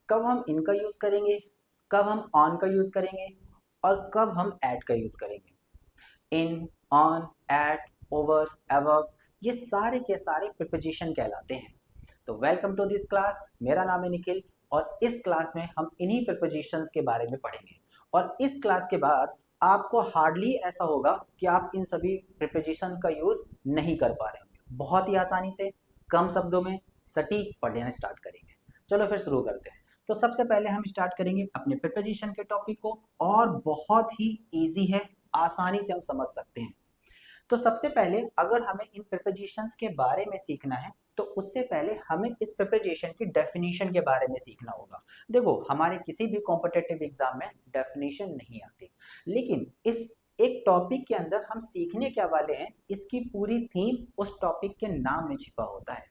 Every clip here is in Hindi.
कब हम इन का यूज करेंगे, कब हम ऑन का यूज करेंगे और कब हम एट का यूज करेंगे। इन, ऑन, एट, ओवर, अबव, ये सारे के सारे प्रिपोजिशन कहलाते हैं। तो वेलकम टू दिस क्लास, मेरा नाम है निखिल और इस क्लास में हम इन्हीं प्रिपोजिशंस के बारे में पढ़ेंगे। और इस क्लास के बाद आपको हार्डली ऐसा होगा कि आप इन सभी प्रिपोजिशन का यूज नहीं कर पा रहे होंगे। बहुत ही आसानी से कम शब्दों में सटीक पढ़ना स्टार्ट करेंगे। चलो फिर शुरू करते हैं। तो सबसे पहले हम स्टार्ट करेंगे अपने प्रिपोजिशन के टॉपिक को, और बहुत ही इजी है, आसानी से हम समझ सकते हैं। तो सबसे पहले अगर हमें इन प्रिपोजिशंस के बारे में सीखना है तो उससे पहले हमें इस प्रिपोजिशन की डेफिनेशन के बारे में सीखना होगा। देखो, हमारे किसी भी कॉम्पिटिटिव एग्जाम में डेफिनेशन नहीं आती, लेकिन इस एक टॉपिक के अंदर हम सीखने क्या वाले हैं, इसकी पूरी थीम उस टॉपिक के नाम में छिपा होता है।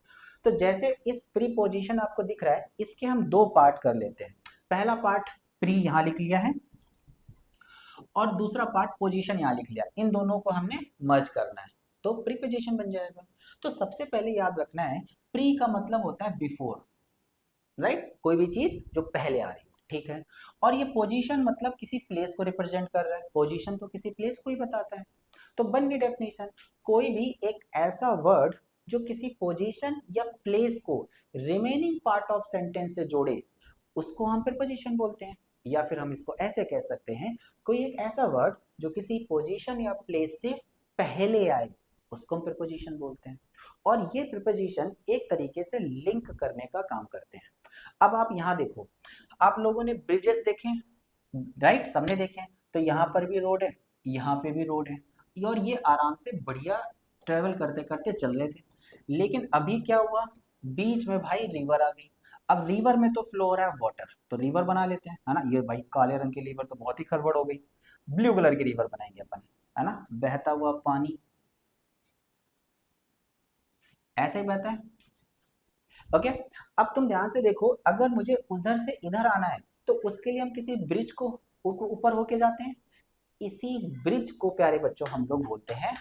तो जैसे इस प्रीपोजिशन आपको दिख रहा है, इसके हम दो पार्ट कर लेते हैं। पहला पार्ट प्री यहाँ लिख लिया है और दूसरा पार्ट पोजीशन यहाँ लिख लिया। इन दोनों को हमने मर्ज करना है तो प्रीपोजिशन बन जाएगा। तो सबसे पहले याद रखना है, प्री का मतलब होता है बिफोर, राइट, कोई भी चीज जो पहले आ रही हो, ठीक है। और ये पोजीशन मतलब किसी प्लेस को रिप्रेजेंट कर रहा है, पोजीशन तो किसी प्लेस को ही बताता है। तो बन गई डेफिनेशन, कोई भी एक ऐसा वर्ड जो किसी पोजीशन या प्लेस को रिमेनिंग पार्ट ऑफ सेंटेंस से जोड़े, उसको हम प्रीपोजिशन बोलते हैं। या फिर हम इसको ऐसे कह सकते हैं, कोई एक ऐसा वर्ड जो किसी पोजीशन या प्लेस से पहले आए, उसको हम प्रीपोजिशन बोलते हैं। और ये प्रीपोजिशन एक तरीके से लिंक करने का काम करते हैं। अब आप यहाँ देखो, आप लोगों ने ब्रिजेस देखे, राइट, सबने देखे हैं। तो यहाँ पर भी रोड है, यहाँ पे भी रोड है, और ये आराम से बढ़िया ट्रेवल करते करते चल रहे थे। लेकिन अभी क्या हुआ, बीच में भाई रिवर आ गई। अब रिवर में तो फ्लो हो रहा है वाटर, तो रिवर बना लेते हैं, है ना। ये भाई काले रंग की रिवर तो बहुत ही खड़बड़ हो गई, ब्लू कलर की रिवर बनाएंगे अपन, है ना। बहता हुआ पानी ऐसे ही बहता है, ओके। अब तुम ध्यान से देखो, अगर मुझे उधर से इधर आना है तो उसके लिए हम किसी ब्रिज को ऊपर होके जाते हैं। इसी ब्रिज को प्यारे बच्चों हम लोग बोलते हैं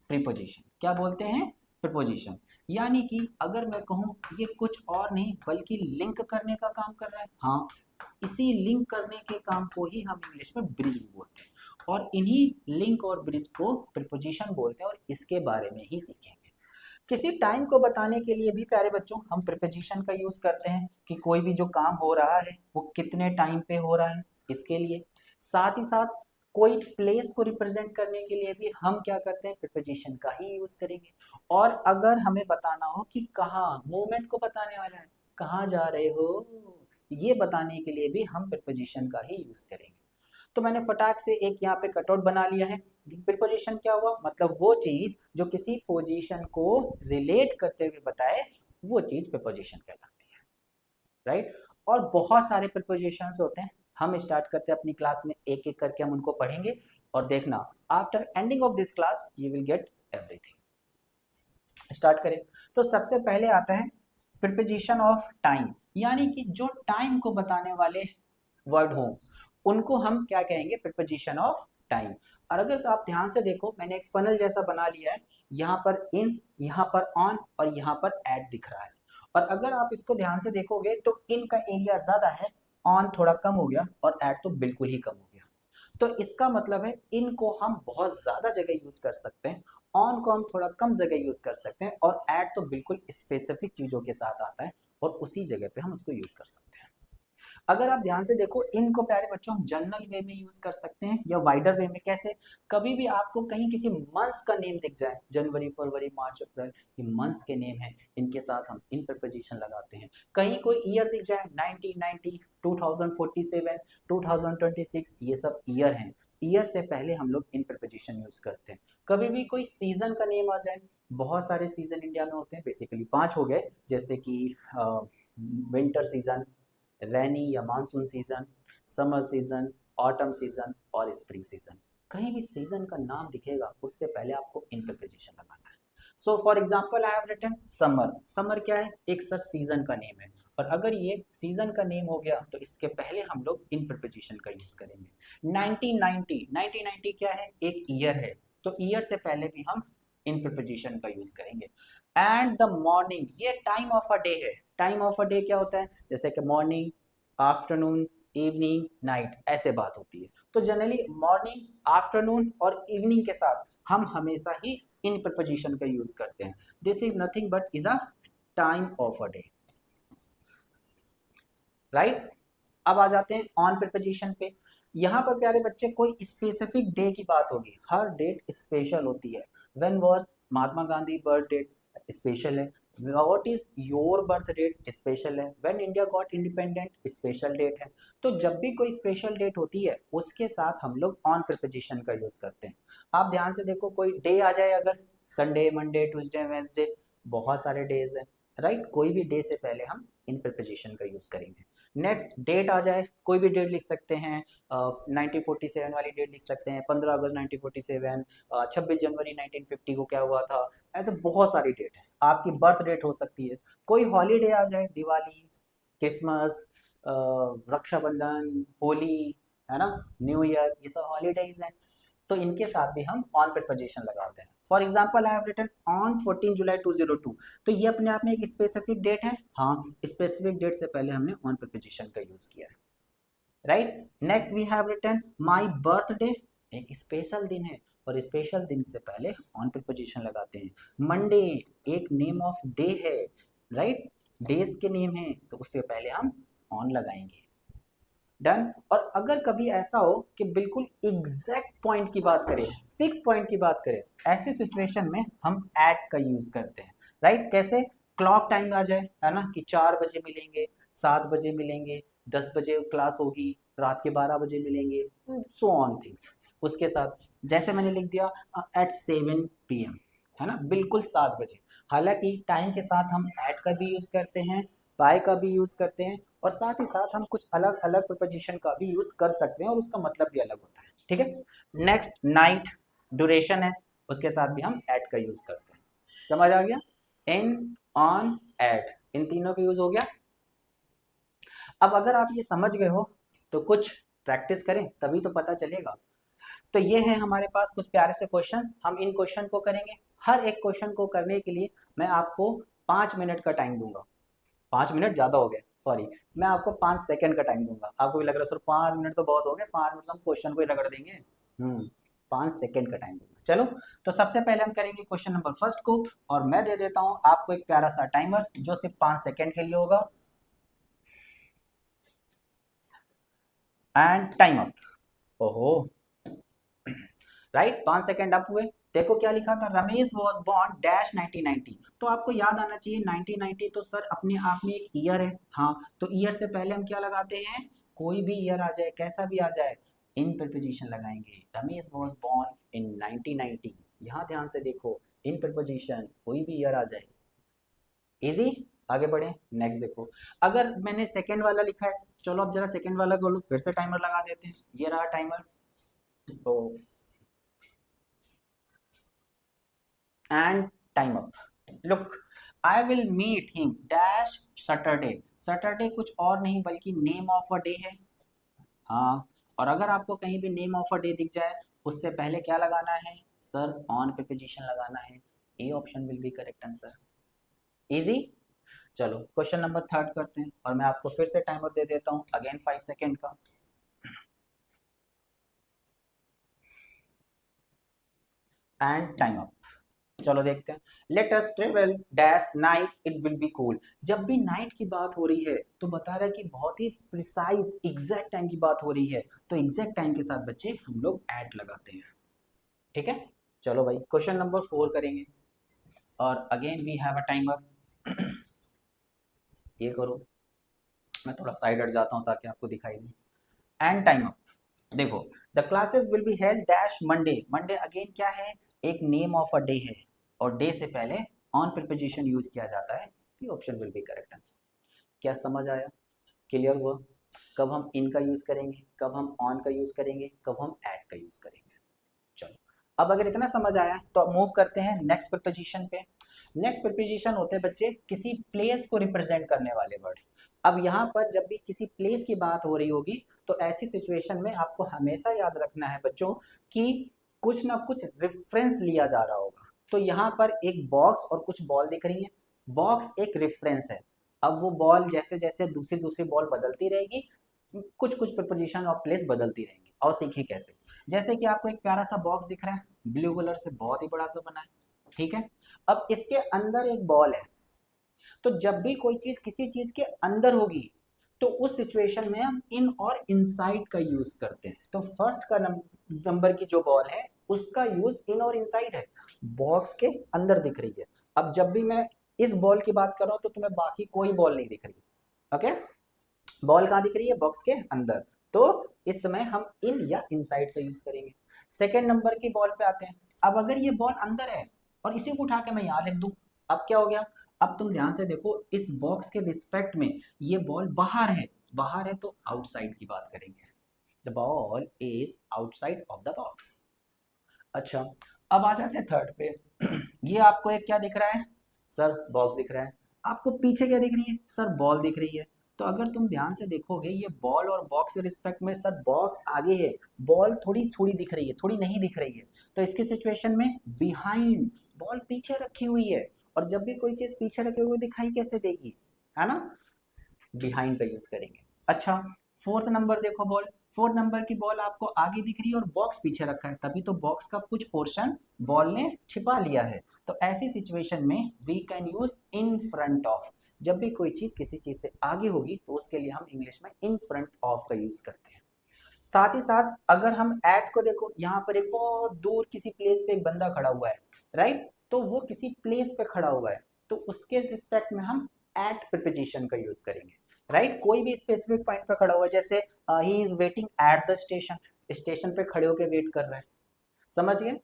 प्रीपोजिशन। क्या बोलते हैं, प्रीपोजिशन। यानी कि अगर मैं कहूं ये कुछ और नहीं बल्कि लिंक करने का काम कर रहा है, हाँ, इसी लिंक करने के काम को ही हम इंग्लिश में ब्रिज बोलते हैं। और इन्हीं लिंक और ब्रिज को प्रीपोजिशन बोलते हैं, और इसके बारे में ही सीखेंगे। किसी टाइम को बताने के लिए भी प्यारे बच्चों हम प्रीपोजिशन का यूज करते हैं, कि कोई भी जो काम हो रहा है वो कितने टाइम पे हो रहा है, इसके लिए। साथ ही साथ कोई प्लेस को रिप्रेजेंट करने के लिए भी हम क्या करते हैं, प्रीपोजिशन का ही यूज करेंगे। और अगर हमें बताना हो कि कहाँ, मूवमेंट को बताने वाला है, कहाँ जा रहे हो, ये बताने के लिए भी हम प्रीपोजिशन का ही यूज करेंगे। तो मैंने फटाक से एक यहाँ पे कटआउट बना लिया है। प्रीपोजिशन क्या हुआ, मतलब वो चीज जो किसी पोजीशन को रिलेट करते हुए बताए, वो चीज प्रीपोजिशन कहलाती है, राइट। और बहुत सारे प्रीपोजिशंस होते हैं, हम स्टार्ट करते हैं अपनी क्लास में, एक एक करके हम उनको पढ़ेंगे। और देखना, after ending of this class you will get everything. Start करें। तो सबसे पहले आता है प्रीपोजिशन ऑफ टाइम, यानी कि जो टाइम को बताने वाले वर्ड हो उनको हम क्या कहेंगे, प्रीपोजिशन ऑफ टाइम। और अगर तो आप ध्यान से देखो, मैंने एक फनल जैसा बना लिया है, यहाँ पर इन, यहाँ पर ऑन और यहाँ पर एट दिख रहा है। और अगर आप इसको ध्यान से देखोगे तो इन का एरिया ज्यादा है, ऑन थोड़ा कम हो गया और एट तो बिल्कुल ही कम हो गया। तो इसका मतलब है इन को हम बहुत ज्यादा जगह यूज कर सकते हैं, ऑन को हम थोड़ा कम जगह यूज कर सकते हैं, और एट तो बिल्कुल स्पेसिफिक चीजों के साथ आता है और उसी जगह पे हम उसको यूज कर सकते हैं। अगर आप ध्यान से देखो, इनको प्यारे बच्चों हम जनरल वे में यूज कर सकते हैं या वाइडर वे में। कैसे, कभी भी आपको कहीं किसी मंथ्स का नेम दिख जाए, जनवरी, फरवरी, मार्च, अप्रैल, ये मंथ्स के नेम हैं, इनके साथ हम इन प्रीपोजिशन लगाते हैं। कहीं कोई ईयर दिख जाए, 1990, 2047, 2026, ये सब ईयर हैं, ईयर से पहले हम लोग इन प्रीपोजिशन यूज करते हैं। कभी भी कोई सीजन का नेम आ जाए, बहुत सारे सीजन इंडिया में होते हैं, बेसिकली 5 हो गए, जैसे कि विंटर सीजन, रैनी या monsoon season, summer season, autumn season और स्प्रिंग सीजन। कहीं भी सीजन का नाम दिखेगा उससे पहले आपको इन प्रीपोजिशन लगाना है। So for example I have written summer. Summer क्या है, एक सर सीजन का नेम है, और अगर ये सीजन का नेम हो गया तो इसके पहले हम लोग इन प्रीपोजिशन का यूज करेंगे। 1990, 1990 क्या है, एक ईयर है, तो ईयर से पहले भी हम इन प्रीपोजिशन का यूज करेंगे। एंड द मॉर्निंग, ये टाइम ऑफ अ डे है, टाइम ऑफ अ डे क्या होता है, जैसे कि मॉर्निंग, आफ्टरनून, इवनिंग, नाइट, ऐसे बात होती है। तो जनरली मॉर्निंग, आफ्टरनून और इवनिंग के साथ हम हमेशा ही इन प्रपोजिशन का यूज करते हैं। This is nothing but is a time of a day, right. अब आ जाते हैं ऑन प्रपोजिशन पे। यहाँ पर प्यारे बच्चे कोई स्पेसिफिक डे की बात होगी, हर डेट स्पेशल होती है। When was Mahatma Gandhi birth date, special है। What is your birth date, special है। When India got independent, special date है। तो जब भी कोई स्पेशल डेट होती है उसके साथ हम लोग ऑन प्रपोजिशन का यूज करते हैं। आप ध्यान से देखो, कोई डे आ जाए अगर, संडे, मंडे, ट्यूसडे, वेंसडे, बहुत सारे डेज है, राइट। कोई भी डे से पहले हम इन प्रपोजिशन का यूज करेंगे। नेक्स्ट डेट आ जाए, कोई भी डेट लिख सकते हैं, 1947 वाली डेट लिख सकते हैं, 15 अगस्त 1947, 26 जनवरी 1950 को क्या हुआ था, ऐसे बहुत सारी डेट है। आपकी बर्थ डेट हो सकती है। कोई हॉलीडे आ जाए, दिवाली, क्रिसमस, रक्षाबंधन, होली, है ना, न्यू ईयर, ये सब हॉलीडेज हैं। तो इनके साथ भी हम ऑन प्रपोजिशन लगाते हैं। For example I have written on 14 July 2002, तो ये अपने आप में एक स्पेसिफिक डेट है। हाँ, स्पेसिफिक डेट से पहले हमने ऑन प्रपोजिशन का यूज किया है, right. Next we have written my birthday, एक स्पेशल दिन है और स्पेशल दिन से पहले ऑन प्रपोजिशन लगाते हैं। मंडे एक नेम ऑफ डे है, राइट, डेज के नेम है, तो उससे पहले हम ऑन लगाएंगे। डन। और अगर कभी ऐसा हो कि बिल्कुल एग्जैक्ट पॉइंट की बात करें, फिक्स पॉइंट की बात करें, ऐसी सिचुएशन में हम एट का यूज करते हैं, राइट। कैसे, क्लॉक टाइम आ जाए, है ना, कि 4 बजे मिलेंगे, 7 बजे मिलेंगे, 10 बजे क्लास होगी, रात के 12 बजे मिलेंगे, सो ऑन थिंग्स। उसके साथ जैसे मैंने लिख दिया एट 7 PM, है ना, बिल्कुल 7 बजे। हालांकि टाइम के साथ हम एट का भी यूज करते हैं, बाय का भी यूज करते हैं, और साथ ही साथ हम कुछ अलग अलग प्रपोजिशन का भी यूज कर सकते हैं और उसका मतलब भी अलग होता है, ठीक है। नेक्स्ट नाइट, ड्यूरेशन है, उसके साथ भी हम एट का यूज करते हैं। समझ आ गया, इन, ऑन, एट, इन तीनों का यूज हो गया। अब अगर आप ये समझ गए हो तो कुछ प्रैक्टिस करें, तभी तो पता चलेगा। तो ये है हमारे पास कुछ प्यारे से क्वेश्चंस, हम इन क्वेश्चन को करेंगे। हर एक क्वेश्चन को करने के लिए मैं आपको 5 मिनट का टाइम दूंगा। 5 मिनट ज़्यादा हो गए, सॉरी, मैं आपको 5 सेकंड का टाइम दूंगा। आपको भी लग रहा है सर 5 मिनट तो बहुत हो गए, 5 मिनट तो हम क्वेश्चन को ही रगड़ देंगे। 5 सेकंड का टाइम दूंगा। चलो, तो सबसे पहले हम करेंगे क्वेश्चन नंबर फर्स्ट को, और मैं दे देता हूं आपको एक प्यारा सा टाइमर जो सिर्फ 5 सेकंड के लिए होगा। And time up. ओहो, राइट, 5 सेकंड अप हुए। देखो क्या लिखा था, रमेश वॉज बॉर्न डैश 1990। तो आपको याद आना चाहिए 1990 तो सर अपने आप में एक ईयर है। हाँ, तो ईयर से पहले हम क्या लगाते हैं, कोई भी ईयर आ जाए, कैसा भी आ जाए, इन प्रपोजिशन लगाएंगे। रमेश वॉज बॉर्न इन 1990, यहाँ ध्यान से देखो, इन प्रपोजिशन, कोई भी ईयर आ जाए, इजी। आगे बढ़े, नेक्स्ट देखो, अगर मैंने सेकंड वाला लिखा है, चलो अब जरा सेकंड वाला बोलो, फिर से टाइमर लगा देते हैं। ये रहा टाइमर, तो and time up। look, I will meet him dash Saturday। Saturday कुछ और नहीं बल्कि नेम ऑफ अ डे है। हाँ, और अगर आपको कहीं भी नेम ऑफ अ डे दिख जाए, उससे पहले क्या लगाना है सर, ऑन प्रीपोजिशन लगाना है। A option will be correct answer, easy. चलो क्वेश्चन नंबर थर्ड करते हैं, और मैं आपको फिर से टाइमर दे देता हूँ, अगेन 5 सेकेंड का। And time up. चलो देखते हैं, let us travel dash night it will be cool. जब भी नाइट की बात हो रही है तो बता रहा है कि बहुत ही प्रिसाइज एग्जैक्ट टाइम की बात हो रही है, तो एग्जैक्ट टाइम के साथ बच्चे हम लोग एट लगाते हैं, ठीक है। चलो भाई क्वेश्चन नंबर 4 करेंगे, और again we have a timer. ये करो, मैं थोड़ा साइड हट जाता हूँ ताकि आपको दिखाई दे। And time up. देखो, the classes will be held dash Monday. Monday again क्या है, एक नेम ऑफ अ डे है, और डे से पहले ऑन प्रीपोजिशन यूज किया जाता है। B option will be correct answer. क्या समझ आया, क्लियर हुआ, कब हम इन का यूज करेंगे, कब हम ऑन का यूज करेंगे, कब हम एट का यूज करेंगे। चलो, अब अगर इतना समझ आया तो मूव करते हैं नेक्स्ट प्रीपोजिशन पे। नेक्स्ट प्रीपोजिशन होते हैं बच्चे किसी प्लेस को रिप्रेजेंट करने वाले वर्ड। अब यहाँ पर जब भी किसी प्लेस की बात हो रही होगी तो ऐसी सिचुएशन में आपको हमेशा याद रखना है बच्चों कि कुछ ना कुछ रेफरेंस लिया जा रहा होगा। तो यहाँ पर एक बॉक्स और कुछ बॉल दिख रही है, बॉक्स एक रेफरेंस है, अब वो बॉल जैसे जैसे दूसरी दूसरी बॉल बदलती रहेगी, कुछ कुछ प्रिपोजिशन और प्लेस बदलती रहेंगी। और सीखिए कैसे। जैसे कि आपको एक प्यारा सा बॉक्स दिख रहा है, ब्लू कलर से बहुत ही बड़ा सा बना है, ठीक है। अब इसके अंदर एक बॉल है, तो जब भी कोई चीज किसी चीज के अंदर होगी तो उस सिचुएशन में हम इन और इनसाइड का यूज करते हैं। तो फर्स्ट का नंबर की जो बॉल है उसका यूज इन और इनसाइड है, बॉक्स के अंदर दिख रही है। अब जब भी मैं इस बॉल की बात कर रहा हूं तो तुम्हें बाकी कोई बॉल नहीं दिख रही, ओके। बॉल कहाँ दिख रही है? बॉक्स के अंदर। तो इस समय हम इन या इनसाइड का यूज करेंगे। सेकेंड नंबर की बॉल पे आते हैं। अब अगर ये बॉल अंदर है और इसी को उठा के मैं यहाँ लिख दूं, अब क्या हो गया? अब तुम ध्यान से देखो, इस बॉक्स के रिस्पेक्ट में ये बॉल बाहर है, बाहर है तो आउटसाइड की बात करेंगे। The ball is outside of the box. अच्छा, अब आ जाते हैं थर्ड पे। ये आपको एक क्या दिख रहा है? सर बॉक्स दिख रहा है। आपको पीछे क्या दिख रही है? सर बॉल दिख रही है। तो अगर तुम ध्यान से देखोगे, ये बॉल और बॉक्स के रिस्पेक्ट में सर बॉक्स आगे है, बॉल थोड़ी थोड़ी दिख रही है, थोड़ी नहीं दिख रही है। तो इसकी सिचुएशन में बिहाइंड, बॉल पीछे रखी हुई है। और जब भी कोई चीज पीछे रखी हुई दिखाई कैसे देगी, है ना? बिहाइंड का यूज करेंगे। अच्छा, फोर्थ नंबर देखो बॉल। फोर्थ नंबर की बॉल आपको आगे दिख रही है और बॉक्स पीछे रखा है, तभी तो बॉक्स का कुछ पोर्शन बॉल ने छिपा लिया है। तो ऐसी सिचुएशन में we can use in front of. जब भी कोई चीज किसी चीज से आगे होगी तो उसके लिए हम इंग्लिश में इन फ्रंट ऑफ का यूज करते हैं। साथ ही साथ अगर हम एट को देखो, यहाँ पर एक बहुत दूर किसी प्लेस पे एक बंदा खड़ा हुआ है, राइट? तो वो किसी प्लेस पे खड़ा हुआ है, तो उसके रिस्पेक्ट में हम एट प्रिपोजिशन का यूज करेंगे, राइट? कोई भी स्पेसिफिक पॉइंट पे खड़ा हुआ है, जैसे he is waiting at the station, station पे खड़े होकर वेट कर रहा है। समझ गए?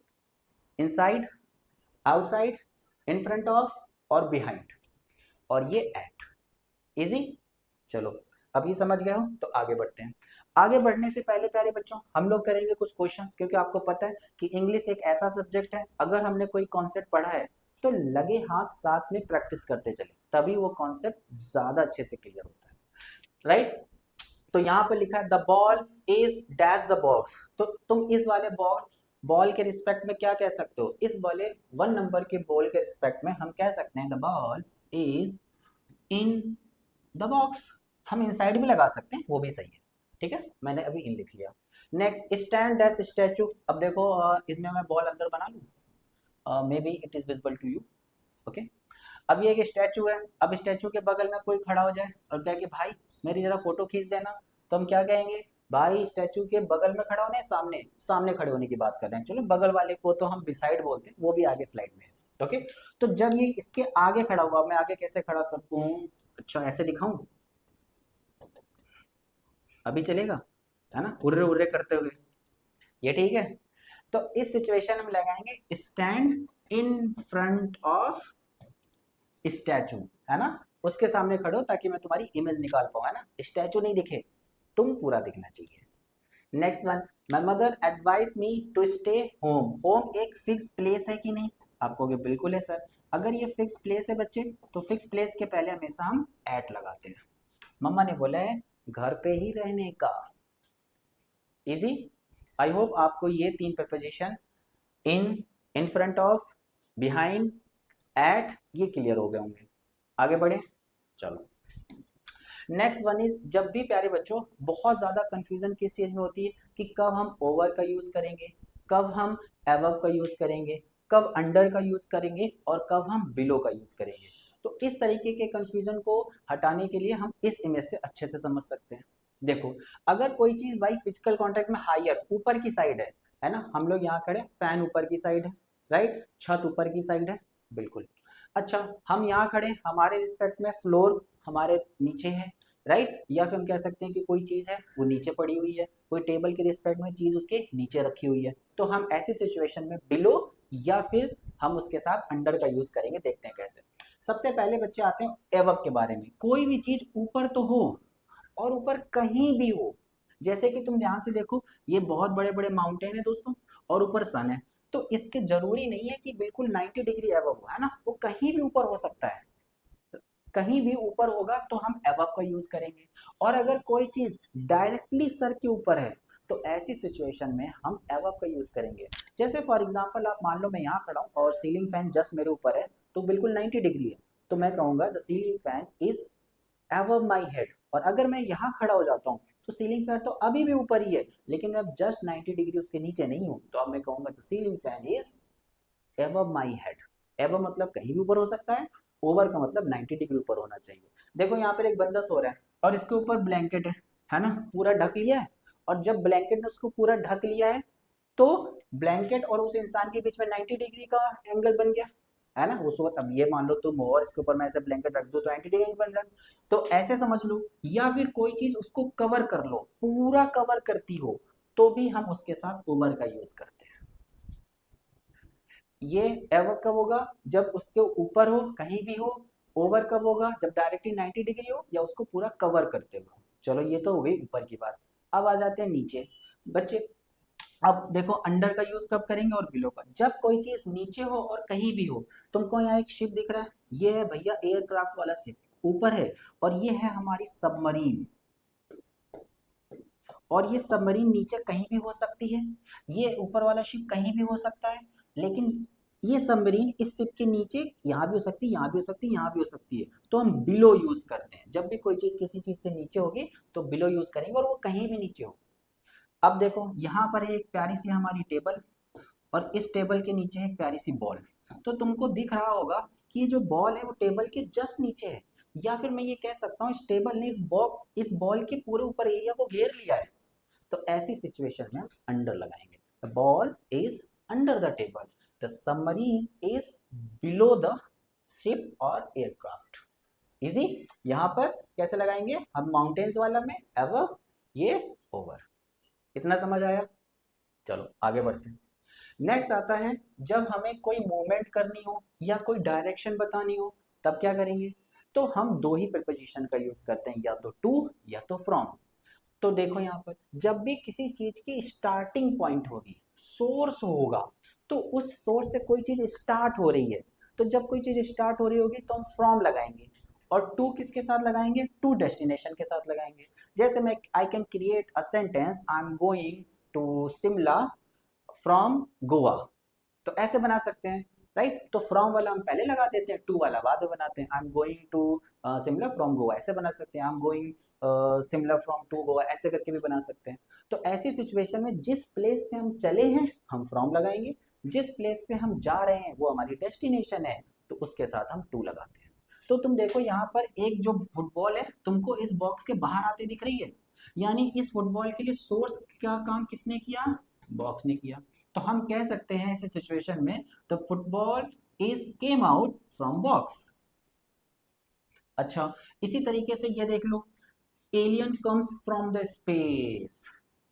Inside, outside, in front of और बिहाइंड, और ये एट। इजी? चलो, अब ये समझ गए हो तो आगे बढ़ते हैं। आगे बढ़ने से पहले प्यारे बच्चों, हम लोग करेंगे कुछ क्वेश्चंस, क्योंकि आपको पता है कि इंग्लिश एक ऐसा सब्जेक्ट है, अगर हमने कोई कॉन्सेप्ट पढ़ा है तो लगे हाथ साथ में प्रैक्टिस करते चले, तभी वो कॉन्सेप्ट ज्यादा अच्छे से क्लियर होता है, राइट? तो यहाँ पे लिखा है the ball is dash the box. तो तुम इस वाले बॉल के रिस्पेक्ट में क्या कह सकते हो? इस वाले 1 नंबर के बॉल के रिस्पेक्ट में हम कह सकते हैं the ball is in the box. हम इनसाइड भी लगा सकते हैं, वो भी सही है, ठीक है। मैंने अभी इन लिख लिया। Next, stand dash statue. अब देखो, इसमें मैं बॉल अंदर बना लूँ, maybe it is visible to you, okay. अब ये एक स्टैचू है, अब स्टैचू के बगल में कोई खड़ा हो जाए और कहे कि भाई मेरी जरा फोटो खींच देना, तो हम क्या कहेंगे? भाई स्टैचू के बगल में खड़ा होने, सामने सामने खड़े होने की बात कर रहे हैं, चलो बगल वाले को तो हम बिसाइड बोलते हैं, वो भी आगे स्लाइड में है, ओके। तो जब ये इसके आगे खड़ा हुआ, मैं आगे कैसे खड़ा करता हूँ? अच्छा, ऐसे दिखाऊं? अभी चलेगा, है ना? उर्रे उर्रे करते हुए, ये ठीक है। तो इस सिचुएशन में लगाएंगे stand in front of statute, है ना? उसके सामने खड़ो ताकि मैं तुम्हारी इमेज निकाल पाऊँ, है ना? स्टैचू नहीं दिखे, तुम पूरा दिखना चाहिए। Next one, my mother advise me to stay home. Home एक फिक्स प्लेस है कि नहीं? आप कहोगे बिल्कुल है सर। अगर ये फिक्स प्लेस है बच्चे, तो फिक्स प्लेस के पहले हमेशा हम एट लगाते हैं। मम्मा ने बोला है घर पे ही रहने का। इजी? आई होप आपको ये 3 preposition, in front of, behind, at, ये क्लियर हो गए होंगे। आगे बढ़े, चलो। नेक्स्ट वन इज, जब भी प्यारे बच्चों बहुत ज्यादा कंफ्यूजन किस चीज में होती है कि कब हम ओवर का यूज करेंगे, कब हम एबव का यूज करेंगे, कब अंडर का यूज करेंगे और कब हम बिलो का यूज करेंगे। तो इस तरीके के कंफ्यूजन को हटाने के लिए हम इस इमेज से अच्छे से समझ सकते हैं। देखो, अगर कोई चीज बाई फिजिकल कॉन्टेक्ट में हायर, ऊपर की साइड है ना? हम लोग यहाँ खड़े, फैन ऊपर की साइड है, राइट? छत ऊपर की साइड है, बिल्कुल। अच्छा, हम यहाँ खड़े, हमारे रिस्पेक्ट में फ्लोर हमारे नीचे है, राइट? या फिर हम कह सकते हैं कि कोई चीज़ है वो नीचे पड़ी हुई है, कोई टेबल के रिस्पेक्ट में चीज़ उसके नीचे रखी हुई है, तो हम ऐसी सिचुएशन में बिलो या फिर हम उसके साथ अंडर का यूज करेंगे। देखते हैं कैसे। सबसे पहले बच्चे आते हैं एवब के बारे में। कोई भी चीज ऊपर तो हो और ऊपर कहीं भी हो, जैसे कि तुम ध्यान से देखो, ये बहुत बड़े बड़े माउंटेन है दोस्तों, और ऊपर सन है, तो इसके जरूरी नहीं है कि बिल्कुल 90 डिग्री एवब हो, है ना? वो कहीं भी ऊपर हो सकता है, कहीं भी ऊपर होगा तो हम एबव का यूज करेंगे। और अगर कोई चीज डायरेक्टली सर के ऊपर है तो ऐसी सिचुएशन में हम एबव का यूज करेंगे। जैसे फॉर एग्जांपल, आप मान लो मैं यहाँ खड़ा हूँ और सीलिंग फैन जस्ट मेरे ऊपर है, तो बिल्कुल 90 डिग्री है, तो मैं कहूंगा the ceiling fan is above my head, और अगर मैं यहाँ खड़ा हो जाता हूँ तो सीलिंग फैन तो अभी भी ऊपर ही है, लेकिन मैं अब जस्ट 90 डिग्री उसके नीचे नहीं हूँ, तो अब मैं कहूँगा तो ceiling fan is above my head। above मतलब कहीं भी ऊपर हो सकता है, ओवर का मतलब 90 डिग्री ऊपर होना चाहिए। देखो यहाँ पर एक बंदा सो रहा है और इसके ऊपर ब्लैंकेट है ना, पूरा ढक लिया है, और जब ब्लैंकेट ने उसको पूरा ढक लिया है तो ब्लैंकेट और उस इंसान के बीच में 90 डिग्री का एंगल बन गया, है ना। उस वक्त अब ये मान लो तुम हो और इसके ऊपर मैं ऐसे ब्लैंकेट रख दूं तो 90 डिग्री बन रहा है, तो ऐसे समझ लो। या फिर कोई चीज उसको कवर कर लो, पूरा कवर करती हो, तो भी हम उसके साथ ओवर का यूज करते हैं। ये एवर कब होगा, जब उसके ऊपर हो, कहीं भी हो। ओवर कब होगा, जब डायरेक्टली 90 डिग्री हो या उसको पूरा कवर करते हो। चलो ये तो हो गई ऊपर की बात। अब आ जाते हैं नीचे बच्चे। अब देखो अंडर का यूज कब करेंगे और बिलो का, जब कोई चीज नीचे हो और कहीं भी हो। तुमको यहाँ एक शिप दिख रहा है, ये है भैया एयरक्राफ्ट वाला शिप, ऊपर है, और ये है हमारी सबमरीन। और ये सबमरीन नीचे कहीं भी हो सकती है, ये ऊपर वाला शिप कहीं भी हो सकता है, लेकिन ये सबमरीन इस शिप के नीचे यहाँ भी हो सकती है, यहाँ भी हो सकती है, यहाँ भी हो सकती है, तो हम बिलो यूज करते हैं। जब भी कोई चीज किसी चीज से नीचे होगी तो बिलो यूज करेंगे, और वो कहीं भी नीचे हो। अब देखो यहाँ पर है एक प्यारी सी हमारी टेबल, और इस टेबल के नीचे है एक प्यारी सी बॉल। तो तुमको दिख रहा होगा कि ये जो बॉल है वो टेबल के जस्ट नीचे है, या फिर मैं ये कह सकता हूँ इस टेबल ने इस बॉल के पूरे ऊपर एरिया को घेर लिया है। तो ऐसी सिचुएशन में हम अंडर लगाएंगे। The ball is under the table, the submarine is below the ship और एयरक्राफ्ट। इजी। यहाँ पर कैसे लगाएंगे हम, माउंटेन्स वाला में अबव, ये ओवर। इतना समझ आया। चलो आगे बढ़ते हैं। नेक्स्ट आता है जब हमें कोई मूवमेंट करनी हो या कोई डायरेक्शन बतानी हो, तब क्या करेंगे। तो हम दो ही प्रीपोजिशन का यूज करते हैं, या तो टू या तो फ्रॉम। तो देखो यहाँ पर जब भी किसी चीज की स्टार्टिंग पॉइंट होगी, सोर्स होगा, तो उस सोर्स से कोई चीज स्टार्ट हो रही है, तो जब कोई चीज स्टार्ट हो रही होगी तो हम फ्रॉम लगाएंगे। और टू किसके साथ लगाएंगे, टू डेस्टिनेशन के साथ लगाएंगे। जैसे मैं I can create a sentence, I am going to Shimla from Goa, तो ऐसे बना सकते हैं, राइट। तो फ्रॉम वाला हम पहले लगा देते हैं, टू वाला बाद में बनाते हैं। I am going to Shimla from Goa ऐसे बना सकते हैं, I am going Shimla from to Goa ऐसे करके भी बना सकते हैं। तो ऐसी सिचुएशन में जिस प्लेस से हम चले हैं हम फ्रॉम लगाएंगे, जिस प्लेस पे हम जा रहे हैं वो हमारी डेस्टिनेशन है, तो उसके साथ हम टू लगाते हैं। तो तुम देखो यहाँ पर एक जो फुटबॉल है तुमको इस बॉक्स के बाहर आते दिख रही है, यानी इस फुटबॉल के लिए सोर्स का काम किसने किया, बॉक्स ने किया। तो हम कह सकते हैं ऐसे सिचुएशन में the football is came out from box. अच्छा, इसी तरीके से ये देख लो, alien comes from the space.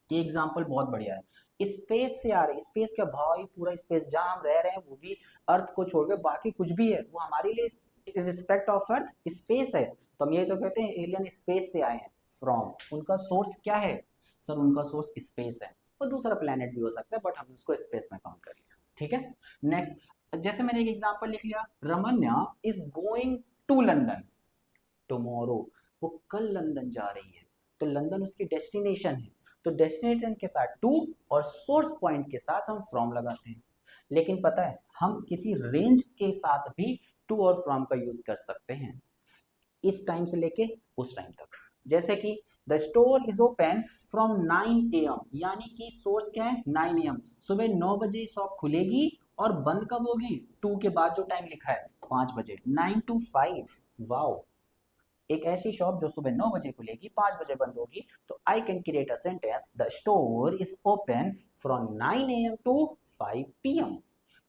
ये एग्जांपल बहुत बढ़िया है, स्पेस से आ रहे, स्पेस का भाई पूरा स्पेस जहां हम रह रहे हैं वो भी अर्थ को छोड़कर बाकी कुछ भी है वो हमारे लिए रिस्पेक्ट ऑफ अर्थ स्पेस है। तो हम ये तो कहते हैं एलियन स्पेस से आए हैं। फ्रॉम उनका सोर्स क्या है, सर उनका सोर्स स्पेस है, और दूसरा प्लेनेट भी हो सकता है बट हमने उसको स्पेस में काउंट कर लिया। ठीक है। नेक्स्ट, जैसे मैंने एक एग्जांपल लिख लिया, Ramanya is going to London tomorrow, वो कल लंदन जा रही है, तो लंदन उसकी डेस्टिनेशन है, तो डेस्टिनेशन के साथ टू और सोर्स पॉइंट के साथ हम फ्रॉम लगाते हैं। लेकिन पता है हम किसी रेंज के साथ भी टू और फ्रॉम का यूज कर सकते हैं, इस टाइम से लेके उस टाइम तक। जैसे कि the store is open from 9 AM, यानी कि सोर्स क्या है 9 AM, सुबह 9 बजे शॉप खुलेगी और बंद कब होगी, टू के बाद जो टाइम लिखा है 5 बजे, 9 to 5। वाओ, एक ऐसी शॉप जो सुबह 9 बजे खुलेगी 5 बजे बंद होगी। तो आई can create a sentence the store is open from 9 AM to 5 PM।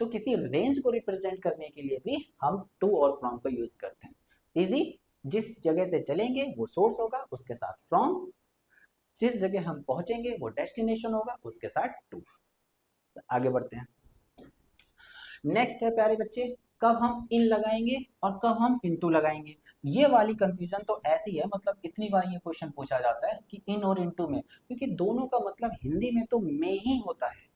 तो किसी रेंज को रिप्रेजेंट करने के लिए भी हम टू और फ्रॉम का यूज करते हैं। इजी। जिस जगह से चलेंगे वो सोर्स होगा उसके साथ फ्रॉम, जिस जगह हम पहुंचेंगे वो डेस्टिनेशन होगा उसके साथ टू। आगे बढ़ते हैं। नेक्स्ट है प्यारे बच्चे, कब हम इन लगाएंगे और कब हम इनटू लगाएंगे। ये वाली कंफ्यूजन तो ऐसी है, मतलब कितनी बार ये क्वेश्चन पूछा जाता है कि इन और इनटू में, क्योंकि दोनों का मतलब हिंदी में तो में ही होता है।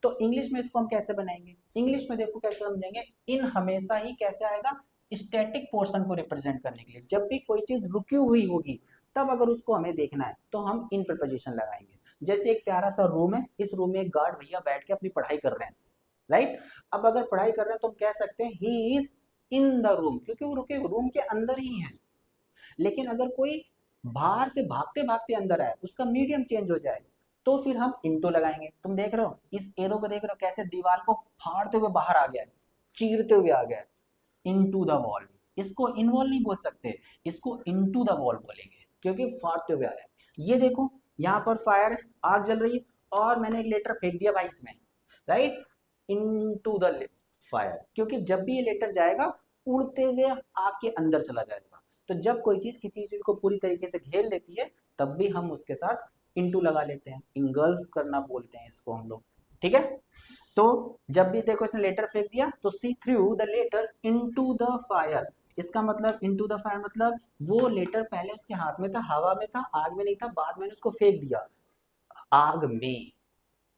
तो इंग्लिश में इसको हम कैसे बनाएंगे, इंग्लिश में देखो कैसे समझेंगे। इन हमेशा ही कैसे आएगा, स्टैटिक पोर्शन को रिप्रेजेंट करने के लिए, जब भी कोई चीज रुकी हुई होगी तब अगर उसको हमें देखना है तो हम इन प्रीपोजिशन लगाएंगे। जैसे एक प्यारा सा रूम है, इस रूम में एक गार्ड भैया बैठ के अपनी पढ़ाई कर रहे हैं, राइट। अब अगर पढ़ाई कर रहे हैं तो हम कह सकते हैं he is in the room, क्योंकि वो रुके रूम के अंदर ही है। लेकिन अगर कोई बाहर से भागते भागते अंदर आए, उसका मीडियम चेंज हो जाए, तो फिर हम इंटू लगाएंगे। तुम देख रहे हो इस एरो को, देख रहे हो कैसे दीवार को फाड़ते हुए बाहर आ गया है, चीरते हुए आ गया है, इनटू द वॉल। इसको इन वॉल नहीं बोल सकते, इसको इनटू द वॉल बोलेंगे, क्योंकि फाड़ते हुए आया है। ये देखो यहाँ पर फायर है, आग जल रही है, और मैंने एक लेटर फेंक दिया भाई इसमें, राइट, इनटू द फायर, क्योंकि जब भी ये लेटर जाएगा उड़ते हुए आग के अंदर चला जाएगा। तो जब कोई चीज किसी चीज को पूरी तरीके से घेर लेती है, तब भी हम उसके साथ इनटू लगा लेते हैं, इंगल्फ करना बोलते हैं इसको हम लोग, ठीक है। तो जब भी देखो इसने लेटर फेंक दिया, तो she through the letter into the fire, इसका मतलब इनटू द फायर मतलब वो लेटर पहले उसके हाथ में था, हवा में था, आग में नहीं था, बाद में उसको फेंक दिया आग में,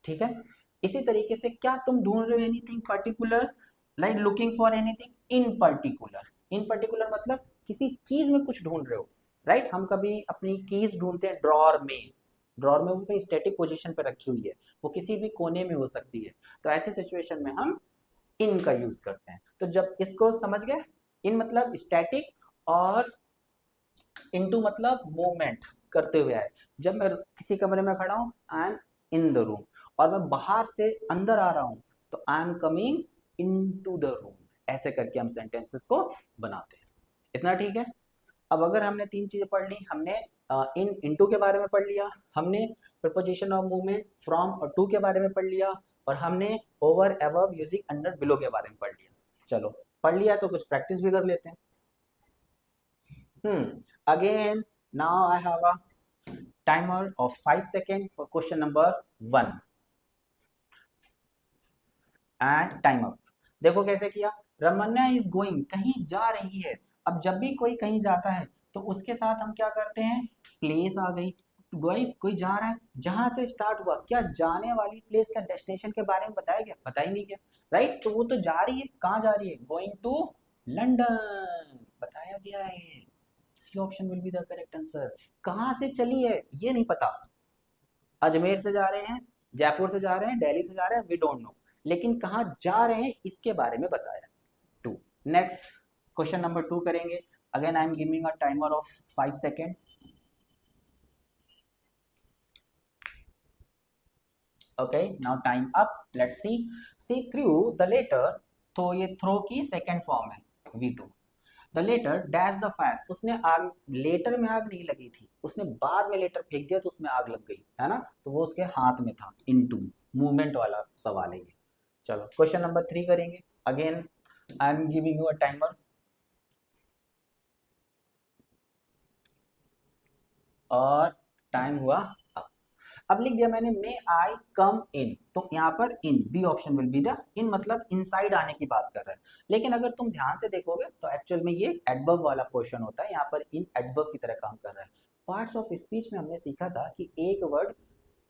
ठीक है। इसी तरीके से क्या तुम ढूंढ रहे हो anything particular, like looking for anything in particular, in particular मतलब किसी चीज में कुछ ढूंढ रहे हो, राइट। हम कभी अपनी कीज ढूंढते हैं ड्रॉर में, ड्रॉर में वो कहीं स्टैटिक पोजीशन पे रखी हुई है, वो किसी भी कोने में हो सकती है, तो ऐसे सिचुएशन में हम इन का यूज करते हैं। तो जब इसको समझ गए, इन मतलब स्टैटिक और इनटू मतलब मूवमेंट करते हुए आए। जब मैं किसी कमरे में खड़ा हूँ, I am in the room, और मैं बाहर से अंदर आ रहा हूँ, तो I am coming into the room. ऐसे करके हम सेंटेंसेस को बनाते हैं। इतना ठीक है। अब अगर हमने तीन चीजें पढ़ ली, हमने इन इनटू के बारे में पढ़ लिया, हमने प्रपोजिशन ऑफ मूवमेंट फ्रॉम और टू के बारे में पढ़ लिया, और हमने over above using under below के बारे में पढ़ लिया। चलो पढ़ लिया तो कुछ प्रैक्टिस भी कर लेते हैं। Again, now I have a timer of 5 seconds for question number 1 and time up. देखो कैसे किया, रमन्या इज गोइंग, कहीं जा रही है। अब जब भी कोई कहीं जाता है तो उसके साथ हम क्या करते हैं, प्लेस आ गई, कोई जा रहा है, जहां से स्टार्ट हुआ, क्या जाने वाली प्लेस का डेस्टिनेशन के बारे में बताया गया, पता ही नहीं गया, राइट। तो वो तो जा रही है, कहाँ जा रही है, गोइंग टू लंदन, बताया गया है। C option will be the correct answer. कहाँ से चली है ये नहीं पता, अजमेर से जा रहे हैं, जयपुर से जा रहे हैं, दिल्ली से जा रहे हैं, वी डोंट नो, लेकिन कहाँ जा रहे हैं इसके बारे में बताया। टू, नेक्स्ट क्वेश्चन नंबर 2 करेंगे। Again I am giving a timer of 5 second. Okay, now time up, let's see. C through the letter, तो ये थ्रो की सेकेंड फॉर्म है, V2। The letter dash the fire, उसने आग, लेटर में आग नहीं लगी थी, उसने बाद में लेटर फेंक दिया तो उसमें आग लग गई, है ना, तो वो उसके हाथ में था, इनटू मूवमेंट वाला सवाल है ये। चलो क्वेश्चन नंबर 3 करेंगे। Again I am giving you a timer, और टाइम हुआ अब। अब लिख दिया मैंने, मे आई कम इन, तो यहाँ पर in, B option will be the in, मतलब इनसाइड आने की बात कर रहा है। लेकिन अगर तुम ध्यान से देखोगे तो एक्चुअल में ये एडवर्ब वाला क्वेश्चन होता है, यहाँ पर इन एडवर्ब की तरह काम कर रहा है। पार्ट्स ऑफ स्पीच में हमने सीखा था कि एक वर्ड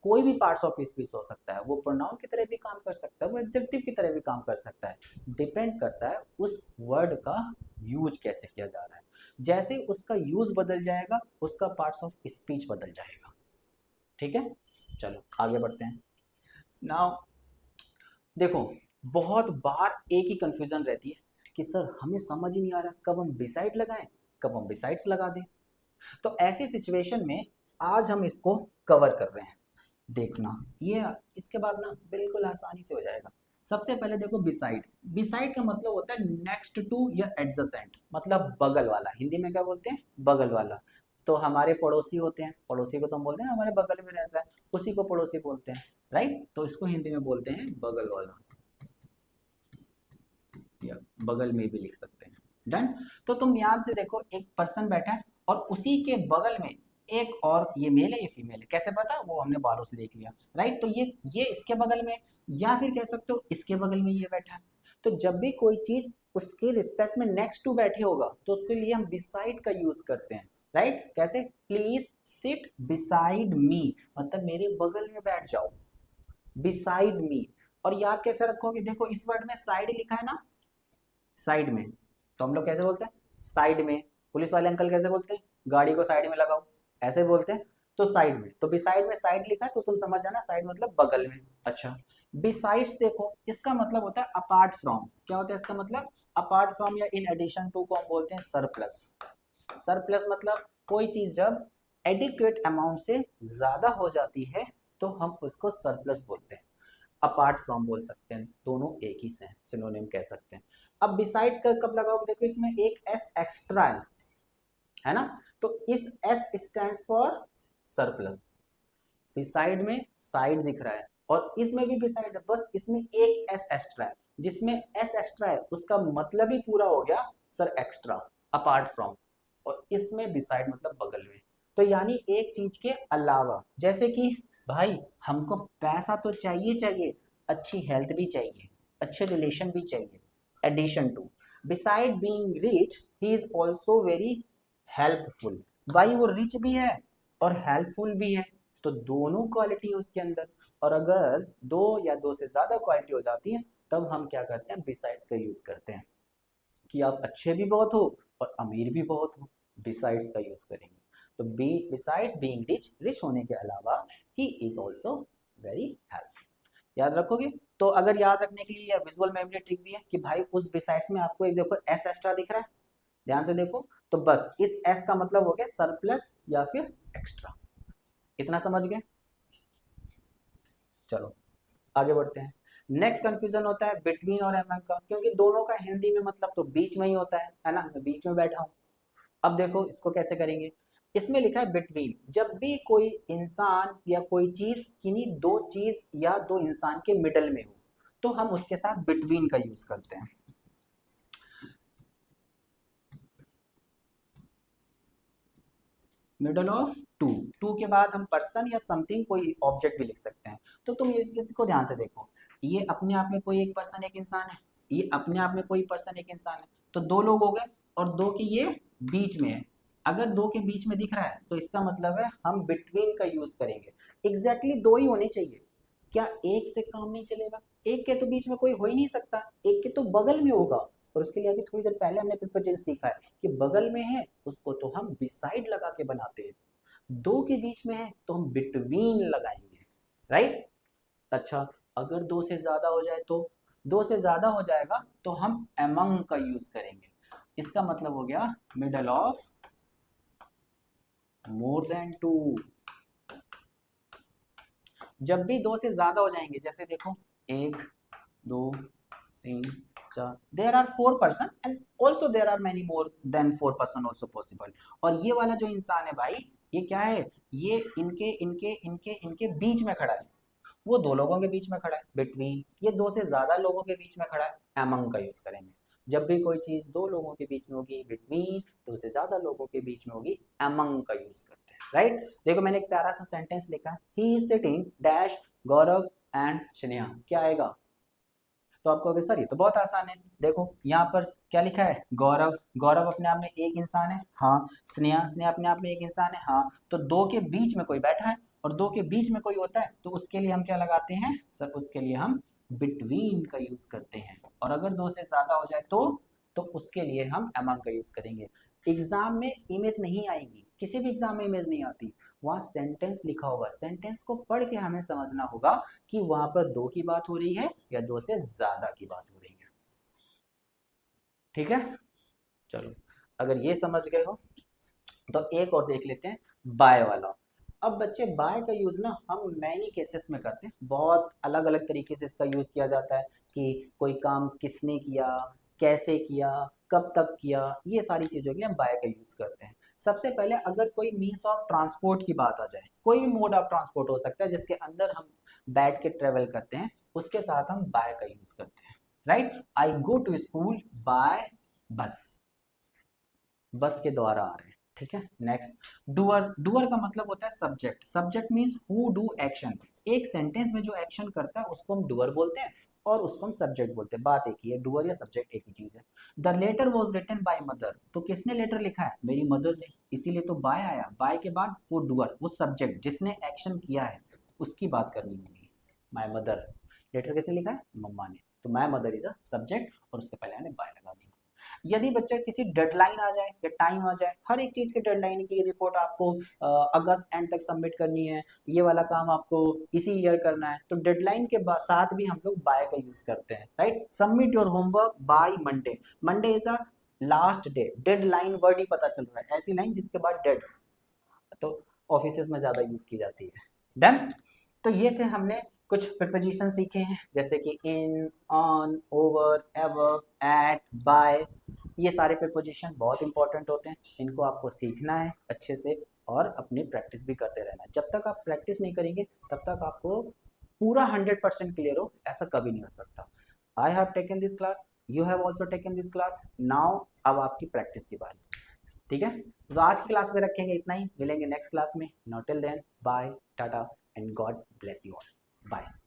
कोई भी पार्ट्स ऑफ स्पीच हो सकता है, वो प्रोनाउन की तरह भी काम कर सकता है, वो एडजेक्टिव की तरह भी काम कर सकता है, डिपेंड करता है उस वर्ड का यूज कैसे किया जा रहा है। जैसे उसका यूज बदल जाएगा, उसका पार्ट्स ऑफ स्पीच बदल जाएगा, ठीक है। चलो आगे बढ़ते हैं। नाउ देखो, बहुत बार एक ही कंफ्यूजन रहती है कि सर हमें समझ ही नहीं आ रहा कब हम बिसाइड लगाएं, कब हम बिसाइड्स लगा दें। तो ऐसी सिचुएशन में आज हम इसको कवर कर रहे हैं, देखना ये, इसके बाद ना बिल्कुल आसानी से हो जाएगा। सबसे पहले देखो बिसाइड, बिसाइड का मतलब होता है नेक्स्ट टू या एडजेसेंट, मतलब बगल वाला, हिंदी में क्या बोलते हैं, बगल वाला। तो हमारे पड़ोसी होते हैं, पड़ोसी को तो हम बोलते हैं ना, हमारे बगल में रहता है, उसी को पड़ोसी बोलते हैं, राइट। तो इसको हिंदी में बोलते हैं बगल वाला, या बगल में भी लिख सकते हैं। डन। तो तुम ध्यान से देखो, एक पर्सन बैठा है और उसी के बगल में एक और, ये मेल है ये फीमेल है, कैसे पता, वो हमने बालों से देख लिया, राइट। तो ये इसके बगल में, या फिर कह सकते हो इसके बगल में ये बैठा है। तो जब भी कोई चीज उसके रिस्पेक्ट में नेक्स्ट टू बैठी होगा, तो उसके लिए हम बिसाइड का यूज करते हैं, राइट। कैसे, प्लीज सिट बिसाइड मी, मतलब मेरे बगल में बैठ जाओ, बिसाइड मी। और याद कैसे रखोगे, देखो इस वर्ड में साइड लिखा है ना, साइड में, तो हम लोग कैसे बोलते हैं, साइड में। पुलिस वाले अंकल कैसे बोलते हैं, गाड़ी को साइड में लगाओ, ऐसे बोलते हैं। तो साइड में, तो बिसाइड में साइड लिखा है तो तुम समझ जाना साइड मतलब बगल में। अच्छा, बिसाइड्स देखो, इसका मतलब होता है अपार्ट फ्रॉम, क्या होता है इसका मतलब, अपार्ट फ्रॉम या इन एडिशन टू को हम बोलते हैं सरप्लस। सरप्लस मतलब कोई चीज जब एडिक्वेट अमाउंट से ज्यादा हो जाती है तो हम उसको सरप्लस बोलते हैं। अपार्ट फ्रॉम बोल सकते हैं, दोनों एक ही से हैं, सिनोनिम कह सकते हैं। अब बिसाइड्स का कब लगाओगे, देखो इसमें एक एस एक्स्ट्रा है ना, तो इस S stands for surplus. Beside में साइड दिख रहा है और इसमें भी बिसाइड है, बस इसमें एक एस एक्स्ट्रा है, जिसमें एस एक्स्ट्रा है उसका मतलब ही पूरा हो गया सर एक्स्ट्रा, अपार्ट फ्रॉम। और इसमें बिसाइड मतलब बगल में, तो यानी एक चीज के अलावा, जैसे कि भाई हमको पैसा तो चाहिए चाहिए, अच्छी हेल्थ भी चाहिए, अच्छे रिलेशन भी चाहिए, addition to, beside being rich he is also very helpful. भाई वो रिच भी है और हेल्पफुल भी है, तो दोनों क्वालिटी है उसके अंदर। और अगर दो या दो से ज्यादा क्वालिटी हो जाती है तब हम क्या करते हैं, बिसाइड्स का यूज करते हैं, कि आप अच्छे भी बहुत हो और अमीर भी बहुत हो, बिसाइड्स का यूज करेंगे। तो B besides being rich, rich होने के अलावा he is also very helpful. याद रखोगे। तो अगर याद रखने के लिए विजुअल मेमोरी ट्रिक भी है कि भाई उस बिसाइड्स में आपको एक देखो एस एक्स्ट्रा दिख रहा है, ध्यान से देखो, तो बस इस एस का मतलब हो गया सरप्लस या फिर एक्स्ट्रा। इतना समझ गए। चलो आगे बढ़ते हैं। नेक्स्ट कंफ्यूजन होता है बिटवीन और एमंग का, क्योंकि दोनों का हिंदी में मतलब तो बीच में ही होता है ना, मैं बीच में बैठा हूं। अब देखो इसको कैसे करेंगे। इसमें लिखा है बिटवीन, जब भी कोई इंसान या कोई चीज किन्हीं दो चीज या दो इंसान के मिडल में हो तो हम उसके साथ बिटवीन का यूज करते हैं। मिडल ऑफ टू, टू के बाद हम पर्सन या समथिंग कोई ऑब्जेक्ट भी लिख सकते हैं। तो तुम इसको ध्यान से देखो, ये अपने आप में कोई एक पर्सन एक इंसान है, ये अपने आप में कोई पर्सन एक इंसान है, तो दो लोग हो गए और दो के ये बीच में है। अगर दो के बीच में दिख रहा है तो इसका मतलब है हम बिटवीन का यूज करेंगे। एग्जैक्टली दो ही होने चाहिए, क्या एक से काम नहीं चलेगा, एक के तो बीच में कोई हो ही नहीं सकता, एक के तो बगल में होगा। और उसके लिए अभी थोड़ी देर पहले हमने प्रीपोजिशन सीखा है कि बगल में है उसको तो हम बिसाइड लगा के बनाते हैं, दो के बीच में है तो हम बिटवीन लगाएंगे, राइट। अच्छा, अगर दो से ज्यादा हो जाए तो, दो से ज्यादा हो जाएगा तो हम अमंग का यूज करेंगे। इसका मतलब हो गया middle of more than two. जब भी दो से ज्यादा हो जाएंगे, जैसे देखो एक दो तीन चार, there are four person and also there are many more than four person also possible. और ये वाला जो इंसान है भाई, ये क्या है, ये इनके इनके इनके इनके बीच में खड़ा है, वो दो लोगों के बीच में खड़ा है बिटवीन, ये दो से ज्यादा लोगों के बीच में खड़ा है, अमंग का यूज करेंगे। जब भी कोई चीज दो लोगों के बीच में होगी बिटवीन, दो से ज्यादा लोगों के बीच में होगी, अमंग का यूज करते हैं, राइट। देखो मैंने एक प्यारा सा सेंटेंस लिखा है, he is sitting dash Gaurav and Sneha, क्या आएगा। तो आप कहोगे सर ये तो बहुत आसान है, देखो यहाँ पर क्या लिखा है, गौरव, गौरव अपने आप में एक इंसान है, हाँ। स्नेहा, स्नेहा अपने आप में एक इंसान है, हाँ। तो दो के बीच में कोई बैठा है और दो के बीच में कोई होता है तो उसके लिए हम क्या लगाते हैं सर, उसके लिए हम बिटवीन का यूज करते हैं। और अगर दो से ज्यादा हो जाए तो उसके लिए हम अमंग का यूज करेंगे। एग्जाम में इमेज नहीं आएगी, किसी भी एग्जाम में इमेज नहीं आती, वहां सेंटेंस लिखा होगा, सेंटेंस को पढ़ के हमें समझना होगा कि वहां पर दो की बात हो रही है या दो से ज्यादा की बात हो रही है, ठीक है। चलो अगर ये समझ गए हो तो एक और देख लेते हैं, बाय वाला। अब बच्चे बाय का यूज ना हम मैनी केसेस में करते हैं, बहुत अलग अलग तरीके से इसका यूज किया जाता है कि कोई काम किसने किया, कैसे किया, कब तक किया, ये सारी चीजों के लिए हम बाय का यूज करते हैं। सबसे पहले अगर कोई मीन्स ऑफ ट्रांसपोर्ट की बात आ जाए, कोई भी मोड ऑफ ट्रांसपोर्ट हो सकता है जिसके अंदर हम बैठ के ट्रेवल करते हैं, उसके साथ हम बाय का यूज करते हैं, right. I go to school by bus, bus के द्वारा आ रहे हैं, ठीक है। नेक्स्ट डूअर, डूअर का मतलब होता है subject, subject means who do action, एक सेंटेंस में जो एक्शन करता है उसको हम डूअर बोलते हैं और उसको हम सब्जेक्ट बोलते हैं, बात एक ही है, डूअर या सब्जेक्ट एक ही चीज है। The letter was written by mother, तो किसने लेटर लिखा है, मेरी मदर ने, इसीलिए तो बाय आया, बाय के बाद वो डूअर, वो सब्जेक्ट जिसने एक्शन किया है उसकी बात करनी होगी, माय मदर। लेटर किसने लिखा है, मम्मा ने, तो my mother is a subject और उसके पहले हमने बाय लगा दी। यदि बच्चा किसी डेडलाइन आ जाए या टाइम आ जाए, हर एक चीज की डेडलाइन की रिपोर्ट आपको अगस्त एंड तक सबमिट करनी है, ये वाला काम आपको इसी ईयर करना है, तो डेडलाइन के साथ भी हम लोग बाय का यूज करते हैं, right. Submit your homework by Monday, Monday is a last day, deadline word ही पता चल रहा है, ऐसी लाइन जिसके बाद डेड, तो ऑफिसेज में ज़्यादा यूज़ की जाती है। डन। तो ये थे हमने कुछ प्रिपोजिशन सीखे हैं, जैसे कि in, on, over, ever, at, by. ये सारे प्रिपोजिशन बहुत इंपॉर्टेंट होते हैं, इनको आपको सीखना है अच्छे से और अपनी प्रैक्टिस भी करते रहना है। जब तक आप प्रैक्टिस नहीं करेंगे तब तक आपको पूरा 100% क्लियर हो ऐसा कभी नहीं हो सकता। I have taken this class, you have also taken this class, now अब आपकी प्रैक्टिस की बारी। ठीक है, तो आज की क्लास में रखेंगे इतना ही, मिलेंगे नेक्स्ट क्लास में। Not till then, bye, tata and God bless you all. Bye.